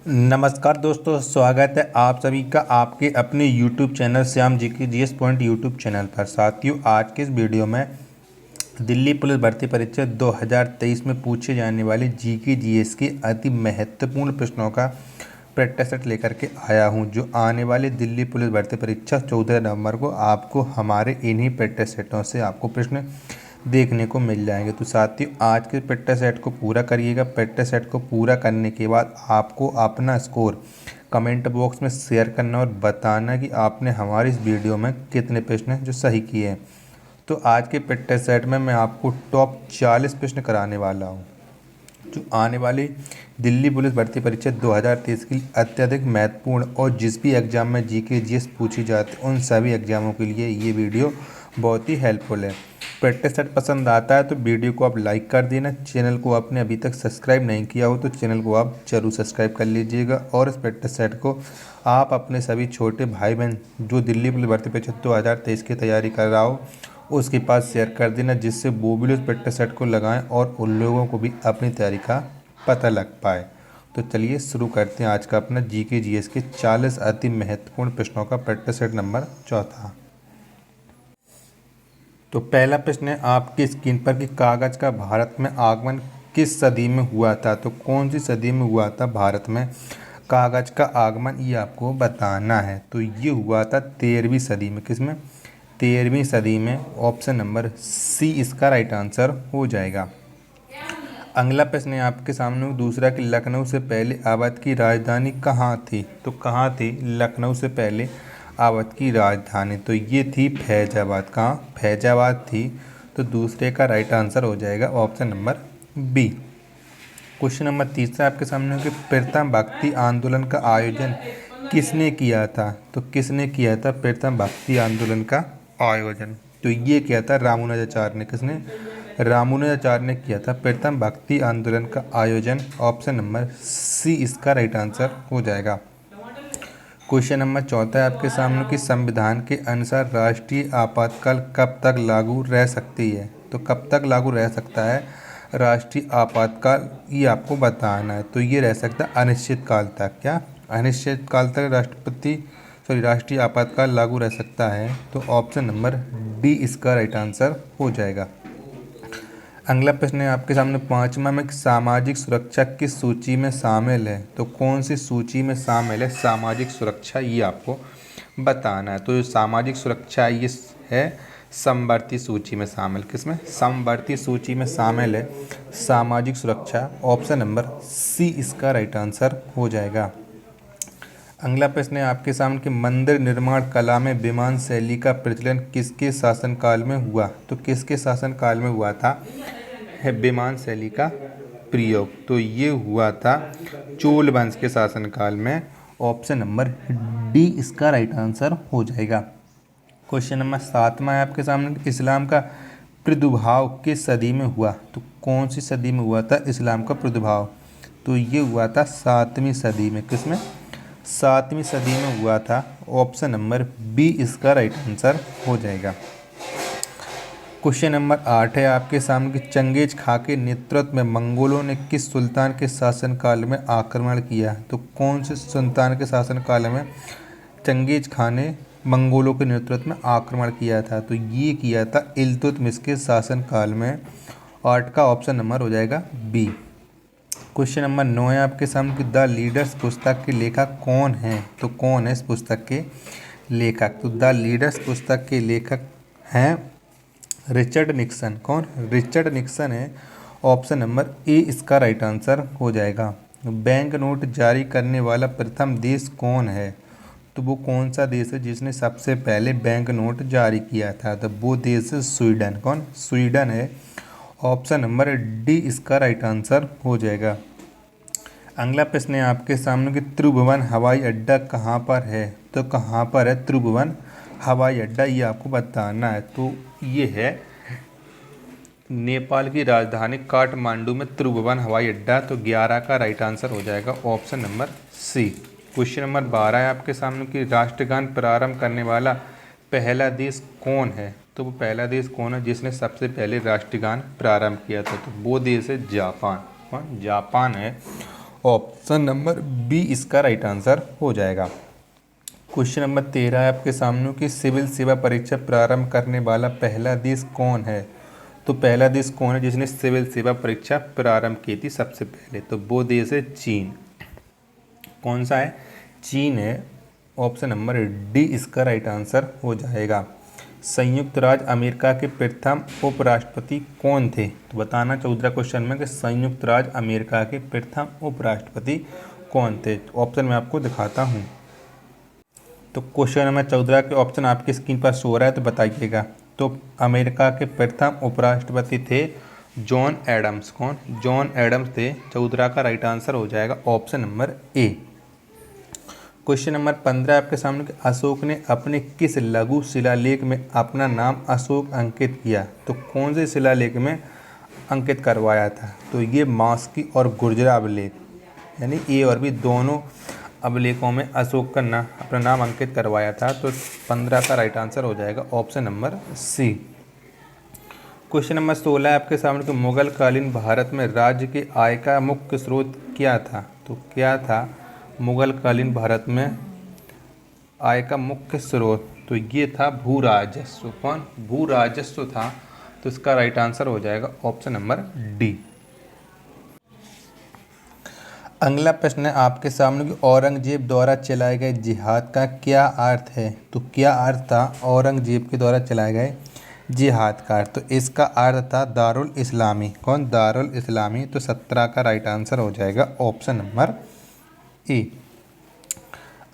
नमस्कार दोस्तों, स्वागत है आप सभी का आपके अपने YouTube चैनल श्याम जी की जीएस पॉइंट यूट्यूब चैनल पर। साथियों, आज के इस वीडियो में दिल्ली पुलिस भर्ती परीक्षा 2023 में पूछे जाने वाले जीके जीएस के अति महत्वपूर्ण प्रश्नों का प्रैक्टिस सेट लेकर के आया हूं, जो आने वाली दिल्ली पुलिस भर्ती परीक्षा 14 नवंबर को आपको हमारे इन्हीं प्रैक्टिस सेटों से आपको प्रश्न देखने को मिल जाएंगे। तो साथियों, आज के प्रैक्टिस सेट को पूरा करिएगा। प्रैक्टिस सेट को पूरा करने के बाद आपको अपना स्कोर कमेंट बॉक्स में शेयर करना और बताना कि आपने हमारी इस वीडियो में कितने प्रश्न जो सही किए हैं। तो आज के प्रैक्टिस सेट में मैं आपको टॉप 40 प्रश्न कराने वाला हूँ, जो आने वाली दिल्ली पुलिस भर्ती परीक्षा 2023 के लिए अत्यधिक महत्वपूर्ण और जिस भी एग्जाम में जीके जीएस पूछी जाती है उन सभी एग्जामों के लिए ये वीडियो बहुत ही हेल्पफुल है। प्रैक्टिस सेट पसंद आता है तो वीडियो को आप लाइक कर देना। चैनल को आपने अभी तक सब्सक्राइब नहीं किया हो तो चैनल को आप जरूर सब्सक्राइब कर लीजिएगा, और इस प्रैक्टिस सेट को आप अपने सभी छोटे भाई बहन जो दिल्ली पुलिस भर्ती परीक्षा 2023 की तैयारी कर रहा हो उसके पास शेयर कर देना, जिससे वो भी उस प्रैक्टिस सेट को लगाएं और उन लोगों को भी अपनी तैयारी का पता लग पाए। तो चलिए शुरू करते हैं आज का अपना जीके जीएस के 40 अति महत्वपूर्ण प्रश्नों का प्रैक्टिस सेट नंबर 4। तो पहला प्रश्न है आपकी स्क्रीन पर कि कागज का भारत में आगमन किस सदी में हुआ था। तो कौन सी सदी में हुआ था भारत में कागज का आगमन, ये आपको बताना है। तो ये हुआ था 13वीं सदी में। किसमें? 13वीं सदी में। ऑप्शन नंबर सी इसका राइट आंसर हो जाएगा। अगला प्रश्न है आपके सामने दूसरा कि लखनऊ से पहले अवध की राजधानी कहाँ थी। तो कहाँ थी लखनऊ से पहले अवध की राजधानी? तो ये थी फैजाबाद। कहाँ? फैजाबाद थी। तो दूसरे का राइट आंसर हो जाएगा option number B. Question number तीसरा आपके सामने कि प्रथम भक्ति आंदोलन का आयोजन किसने किया था। तो किसने किया था प्रथम भक्ति आंदोलन का आयोजन? तो ये किया था रामानुजाचार्य ने। किसने? रामानुजाचार्य ने किया था प्रथम भक्ति आंदोलन का आयोजन। ऑप्शन नंबर सी इसका राइट आंसर हो जाएगा। क्वेश्चन नंबर चौथा है आपके सामने कि संविधान के अनुसार राष्ट्रीय आपातकाल कब तक लागू रह सकती है। तो कब तक लागू रह सकता है राष्ट्रीय आपातकाल, ये आपको बताना है। तो ये रह सकता है अनिश्चित काल तक। क्या? अनिश्चित काल तक राष्ट्रीय आपातकाल लागू रह सकता है। तो ऑप्शन नंबर डी इसका राइट आंसर हो जाएगा। अगला प्रश्न है आपके सामने पांचवा में सामाजिक सुरक्षा किस सूची में शामिल है। तो कौन सी सूची में शामिल है सामाजिक सुरक्षा, ये आपको बताना है। तो सामाजिक सुरक्षा ये है समवर्ती सूची में शामिल। किसमें? समवर्ती सूची में शामिल है सामाजिक सुरक्षा। ऑप्शन नंबर सी इसका राइट आंसर हो जाएगा। अगला प्रश्न है आपके सामने कि मंदिर निर्माण कला में विमान शैली का प्रचलन किसके शासनकाल में हुआ। तो किसके शासनकाल में हुआ था विमान शैली का प्रयोग? तो ये हुआ था चोल वंश के शासनकाल में। ऑप्शन नंबर डी इसका राइट आंसर हो जाएगा। क्वेश्चन नंबर 7 है आपके सामने इस्लाम का प्रादुर्भाव किस सदी में हुआ। तो कौन सी सदी में हुआ था इस्लाम का प्रादुर्भाव? तो ये हुआ था 7वीं सदी में। किसमें? 7वीं सदी में हुआ था। ऑप्शन नंबर बी इसका राइट आंसर हो जाएगा। क्वेश्चन नंबर 8 है आपके सामने कि चंगेज खां के नेतृत्व में मंगोलों ने किस सुल्तान के शासनकाल में आक्रमण किया। तो कौन से सुल्तान के शासनकाल में चंगेज खां ने मंगोलों के नेतृत्व में आक्रमण किया था। तो ये किया था इल्तुतमिश के शासनकाल में। 8 का ऑप्शन नंबर हो जाएगा बी। क्वेश्चन नंबर 9 है आपके सामने कि द लीडर्स पुस्तक के लेखक कौन हैं। तो कौन है इस पुस्तक के लेखक? तो द लीडर्स पुस्तक के लेखक हैं रिचर्ड निक्सन। कौन? रिचर्ड निक्सन है। ऑप्शन नंबर ए इसका राइट आंसर हो जाएगा। बैंक नोट जारी करने वाला प्रथम देश कौन है। तो वो कौन सा देश है जिसने सबसे पहले बैंक नोट जारी किया था। तो वो देश है स्वीडन। कौन? स्वीडन है। ऑप्शन नंबर डी इसका राइट आंसर हो जाएगा। अगला प्रश्न है आपके सामने कि त्रिभुवन हवाई अड्डा कहाँ पर है। तो कहाँ पर है त्रिभुवन हवाई अड्डा, ये आपको बताना है। तो ये है नेपाल की राजधानी काठमांडू में त्रिभुवन हवाई अड्डा। तो 11 का राइट आंसर हो जाएगा option number C. Question number 12 है आपके सामने कि राष्ट्रगान प्रारंभ करने वाला पहला देश कौन है। तो वो पहला देश कौन है जिसने सबसे पहले राष्ट्रगान प्रारंभ किया था। तो वो देश है जापान। कौन? जापान है। ऑप्शन नंबर बी इसका राइट आंसर हो जाएगा। क्वेश्चन नंबर 13 है आपके सामने कि सिविल सेवा परीक्षा प्रारंभ करने वाला पहला देश कौन है। तो पहला देश कौन है जिसने सिविल सेवा परीक्षा प्रारंभ की थी सबसे पहले, तो वो देश है चीन। कौन सा है? चीन है। ऑप्शन नंबर डी इसका राइट आंसर हो जाएगा। संयुक्त राज्य अमेरिका के प्रथम उपराष्ट्रपति कौन थे? तो बताना 14 क्वेश्चन में कि संयुक्त राज्य अमेरिका के प्रथम उपराष्ट्रपति कौन थे। ऑप्शन मैं आपको दिखाता हूँ। तो क्वेश्चन नंबर 14 के ऑप्शन आपकी स्क्रीन पर शो हो रहा है, तो बताइएगा। तो अमेरिका के प्रथम उपराष्ट्रपति थे जॉन एडम्स। कौन? जॉन एडम्स थे। 14 का राइट आंसर हो जाएगा ऑप्शन नंबर ए। क्वेश्चन नंबर 15 आपके सामने कि अशोक ने अपने किस लघु शिलालेख में अपना नाम अशोक अंकित किया? तो कौन से शिलालेख में अंकित करवाया था? तो ये मास्की और गुर्जरा अभिलेख, यानी ए और बी दोनों अभिलेखों में अशोक का नाम अपना नाम अंकित करवाया था। तो 15 का राइट आंसर हो जाएगा option number C. Question number 16 है आपके सामने कि मुगल कालीन भारत में राज्य के आय का मुख्य स्रोत क्या था? तो क्या था मुगल कालीन भारत में आय का मुख्य स्रोत? तो ये था भू राजस्व। कौन? भू राजस्व था। तो इसका राइट आंसर हो जाएगा ऑप्शन नंबर डी। अगला प्रश्न है आपके सामने कि औरंगजेब द्वारा चलाए गए जिहाद का क्या अर्थ है? तो क्या अर्थ था औरंगजेब के द्वारा चलाए गए जिहाद का अर्थ? तो इसका अर्थ था दारुल इस्लामी। कौन? दारुल इस्लामी। तो 17 का राइट आंसर हो जाएगा ऑप्शन नंबर ए।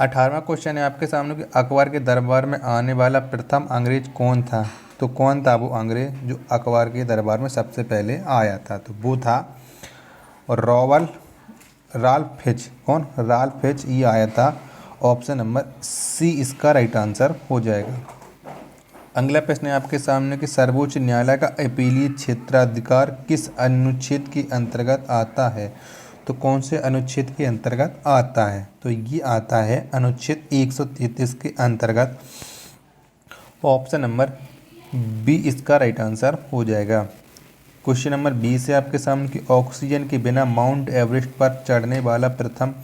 18वां क्वेश्चन है आपके सामने कि अकबर के दरबार में आने वाला प्रथम अंग्रेज कौन था? तो कौन था वो अंग्रेज जो अकबर के दरबार में सबसे पहले आया था? तो वो था राल्फ फिच। कौन? राल्फ फिच ये आया था। ऑप्शन नंबर सी इसका राइट आंसर हो जाएगा। अगला प्रश्न है आपके सामने कि सर्वोच्च न्यायालय का अपीलीय क्षेत्राधिकार किस अनुच्छेद के अंतर्गत आता है? तो कौन से अनुच्छेद के अंतर्गत आता है? तो ये आता है अनुच्छेद 133 के अंतर्गत। ऑप्शन नंबर बी इसका राइट आंसर हो जाएगा। क्वेश्चन नंबर 20 है आपके सामने कि ऑक्सीजन के बिना माउंट एवरेस्ट पर चढ़ने वाला प्रथम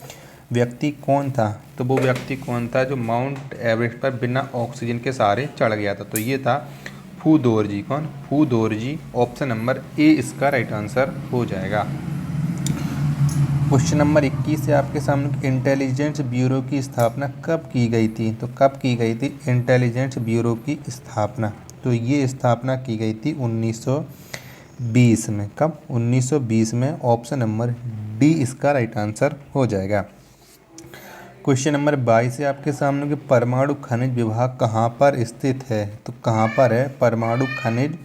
व्यक्ति कौन था? तो वो व्यक्ति कौन था जो माउंट एवरेस्ट पर बिना ऑक्सीजन के सहारे चढ़ गया था? तो ये था फू दोरजी। कौन? फू दोरजी। ऑप्शन नंबर ए इसका राइट आंसर हो जाएगा। क्वेश्चन नंबर 21 है आपके सामने इंटेलिजेंस ब्यूरो की स्थापना कब की गई थी? तो कब की गई थी इंटेलिजेंस ब्यूरो की स्थापना? तो ये स्थापना की गई थी 1920 में। कब? 1920 में। ऑप्शन नंबर डी इसका राइट आंसर हो जाएगा। क्वेश्चन नंबर 22 है आपके सामने कि परमाणु खनिज विभाग कहाँ पर स्थित है? तो कहाँ पर है परमाणु खनिज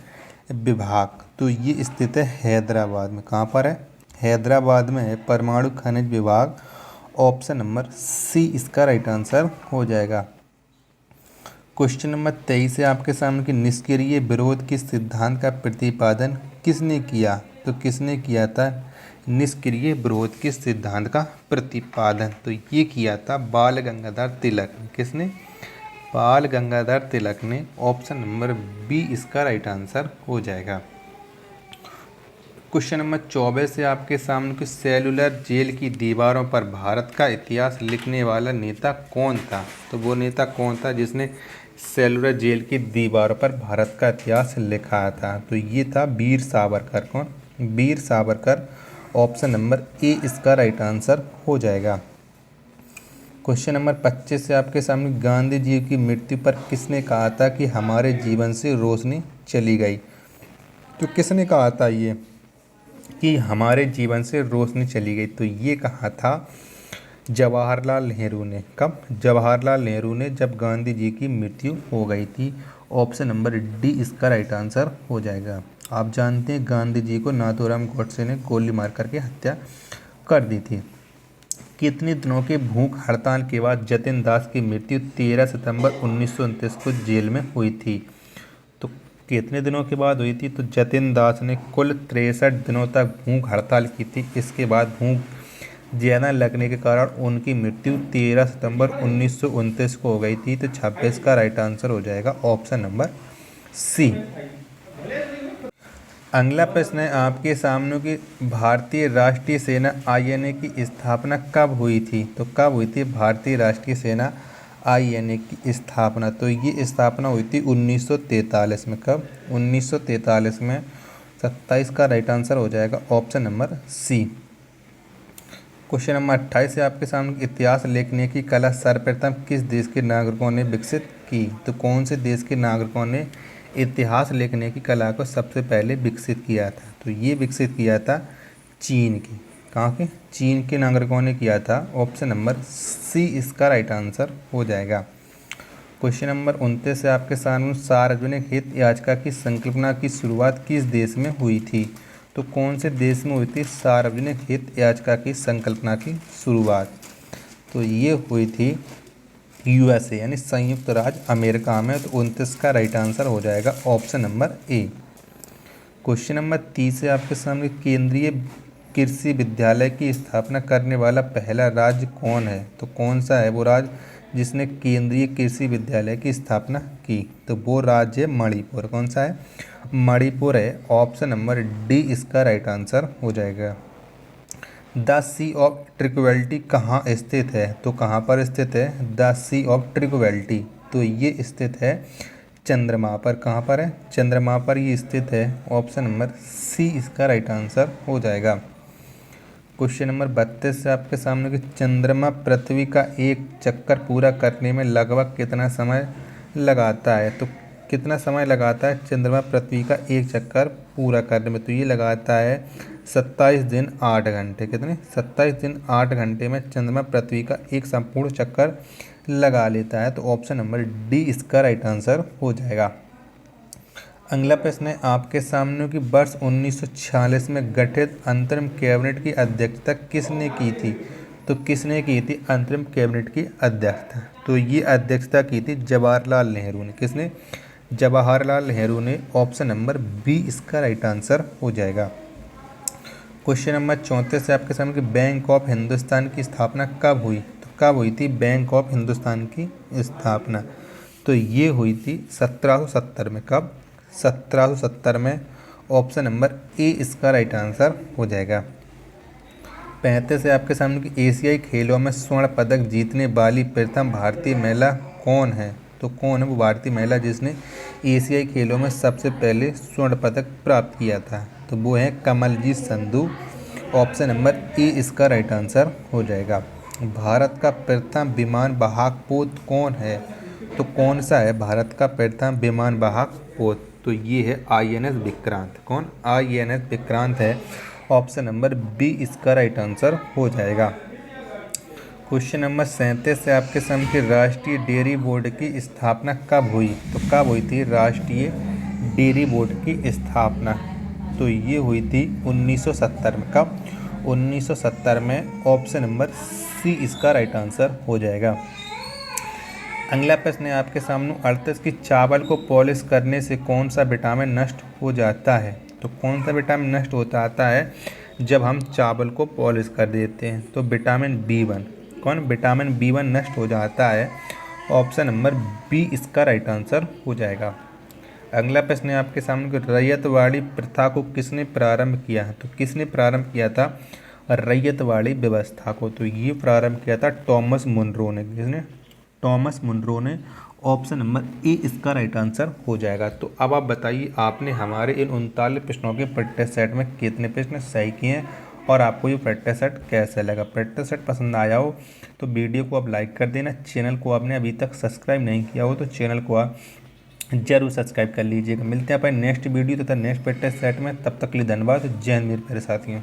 विभाग? तो ये स्थित है हैदराबाद में। कहाँ पर है? हैदराबाद में है परमाणु खनिज विभाग। ऑप्शन नंबर सी इसका राइट आंसर हो जाएगा। क्वेश्चन नंबर 23 है आपके सामने कि निष्क्रिय विरोध के सिद्धांत का प्रतिपादन किसने किया? तो किसने किया था निष्क्रिय विरोध के सिद्धांत का प्रतिपादन? तो ये किया था बाल गंगाधर तिलक ने। किसने? बाल गंगाधर तिलक ने। ऑप्शन नंबर बी इसका राइट आंसर हो जाएगा। क्वेश्चन नंबर 24 है आपके सामने कि सेलुलर जेल की दीवारों पर भारत का इतिहास लिखने वाला नेता कौन था? तो वो नेता कौन था जिसने सेलुलर जेल की दीवारों पर भारत का इतिहास लिखा था? तो ये था वीर सावरकर। कौन? Veer Savarkar. Option number A इसका राइट आंसर हो जाएगा। क्वेश्चन नंबर 25 से आपके सामने गांधी जी की मृत्यु पर किसने कहा था कि हमारे जीवन से रोशनी चली गई? तो किसने कहा था ये कि हमारे जीवन से रोशनी चली गई? तो ये कहा था जवाहरलाल नेहरू ने। कब? जवाहरलाल नेहरू ने, जब गांधी जी की मृत्यु हो गई थी। ऑप्शन नंबर डी इसका राइट आंसर हो जाएगा। आप जानते हैं गांधी जी को नाथूराम गोडसे ने गोली मार करके हत्या कर दी थी। कितने दिनों के भूख हड़ताल के बाद जतिन दास की मृत्यु 13 सितंबर 1929 को जेल में हुई थी? तो कितने दिनों के बाद हुई थी? तो जतिन दास ने कुल 63 दिनों तक भूख हड़ताल की थी। इसके बाद भूख ज़्यादा लगने के कारण उनकी मृत्यु 13 सितंबर 1929 को हो गई थी। तो 26 का राइट आंसर हो जाएगा ऑप्शन नंबर सी। अगला प्रश्न है आपके सामने कि भारतीय राष्ट्रीय सेना आईएनए की स्थापना कब हुई थी? तो कब हुई थी भारतीय राष्ट्रीय सेना आईएनए की स्थापना? तो ये स्थापना हुई थी 1943 में। कब? 1943 में। 27 का राइट आंसर हो जाएगा option number C. Question number 28 है आपके सामने, इतिहास लिखने की कला सर्वप्रथम किस देश के नागरिकों ने विकसित की? तो कौन से देश के नागरिकों ने इतिहास लिखने की कला को सबसे पहले विकसित किया था? तो ये विकसित किया था चीन की। कहाँ के? चीन के नागरिकों ने किया था। ऑप्शन नंबर सी इसका राइट आंसर हो जाएगा। क्वेश्चन नंबर 29 है आपके सामने, सार्वजनिक हित याचिका की संकल्पना की शुरुआत किस देश में हुई थी? तो कौन से देश में हुई थी सार्वजनिक हित याचिका की संकल्पना की शुरुआत? तो ये हुई थी यूएसए यानी संयुक्त राज्य अमेरिका में। तो 29 का राइट आंसर हो जाएगा ऑप्शन नंबर ए। क्वेश्चन नंबर 30 है आपके सामने, केंद्रीय कृषि विद्यालय की स्थापना करने वाला पहला राज्य कौन है? तो कौन सा है वो राज्य जिसने केंद्रीय कृषि विद्यालय की स्थापना की? तो वो राज्य है मणिपुर। कौन सा है? मणिपुर है। ऑप्शन नंबर डी इसका राइट आंसर हो जाएगा। द सी ऑफ ट्रिक्वेलिटी कहाँ स्थित है? तो कहाँ पर स्थित है द सी ऑफ ट्रिक्वेलिटी? तो ये स्थित है चंद्रमा पर। कहाँ पर है? चंद्रमा पर ये स्थित है। ऑप्शन नंबर सी इसका राइट आंसर हो जाएगा। क्वेश्चन नंबर 32 से आपके सामने कि चंद्रमा पृथ्वी का एक चक्कर पूरा करने में लगभग कितना समय लगाता है? तो कितना समय लगाता है चंद्रमा पृथ्वी का एक चक्कर पूरा करने में? तो ये लगाता है 27 दिन 8 घंटे। कितने? 27 दिन 8 घंटे में चंद्रमा पृथ्वी का एक संपूर्ण चक्कर लगा लेता है। तो ऑप्शन नंबर डी इसका राइट आंसर हो जाएगा। अगला प्रश्न है आपके सामने कि वर्ष 1946 में गठित अंतरिम कैबिनेट की अध्यक्षता किसने की थी? तो किसने की थी अंतरिम कैबिनेट की अध्यक्षता? तो ये अध्यक्षता की थी जवाहरलाल नेहरू ने। किसने? जवाहरलाल नेहरू ने। ऑप्शन नंबर बी इसका राइट आंसर हो जाएगा। क्वेश्चन नंबर 34 से आपके सामने कि बैंक ऑफ हिंदुस्तान की स्थापना कब हुई? तो कब हुई थी बैंक ऑफ हिंदुस्तान की स्थापना? तो ये हुई थी 1770 में। कब? 1770 में। ऑप्शन नंबर ए इसका राइट आंसर हो जाएगा। 35 है आपके सामने कि एशियाई खेलों में स्वर्ण पदक जीतने वाली प्रथम भारतीय महिला कौन है? तो कौन है वो भारतीय महिला जिसने एशियाई खेलों में सबसे पहले स्वर्ण पदक प्राप्त किया था? तो वो है Kamaljeet Sandhu. Option number A इसका राइट आंसर हो जाएगा। भारत का प्रथम विमान वाहक पोत कौन है? तो कौन सा है भारत का प्रथम विमान वाहक पोत? तो ये है आईएनएस विक्रांत। कौन? आईएनएस विक्रांत है। ऑप्शन नंबर बी इसका राइट आंसर हो जाएगा। क्वेश्चन नंबर 37 से आपके सामने राष्ट्रीय डेयरी बोर्ड की स्थापना कब हुई? तो कब हुई थी राष्ट्रीय डेयरी बोर्ड की स्थापना? तो ये हुई थी 1970 में। कब? 1970 में। ऑप्शन नंबर सी इसका राइट आंसर हो जाएगा। अगला प्रश्न है आपके सामने 38 कि चावल को पॉलिश करने से कौन सा विटामिन नष्ट हो जाता है? तो कौन सा विटामिन नष्ट हो जाता है जब हम चावल को पॉलिश कर देते हैं? तो विटामिन B1। कौन? विटामिन B1 नष्ट हो जाता है। ऑप्शन नंबर बी इसका राइट आंसर हो जाएगा। अगला प्रश्न है आपके सामने कि रैयतवाड़ी प्रथा को किसने प्रारंभ किया? तो किसने प्रारंभ किया था रैयतवाड़ी व्यवस्था को? तो ये प्रारंभ किया था टॉमस मुनरो ने। किसने? टॉमस मुनरो ने। ऑप्शन नंबर ए इसका राइट आंसर हो जाएगा। तो अब आप बताइए आपने हमारे इन 39 प्रश्नों के प्रैक्टिस सेट में कितने प्रश्न सही किए हैं और आपको ये प्रैक्टिस सेट कैसे लगा? प्रैक्टिस सेट पसंद आया हो तो वीडियो को आप लाइक कर देना। चैनल को आपने अभी तक सब्सक्राइब नहीं किया हो तो चैनल को आप जरूर सब्सक्राइब कर लीजिएगा। मिलते हैं अपन नेक्स्ट वीडियो तथा नेक्स्ट प्रैक्टिस सेट में। तब तक के लिए धन्यवाद। जय हिंद मेरे प्यारे साथियों।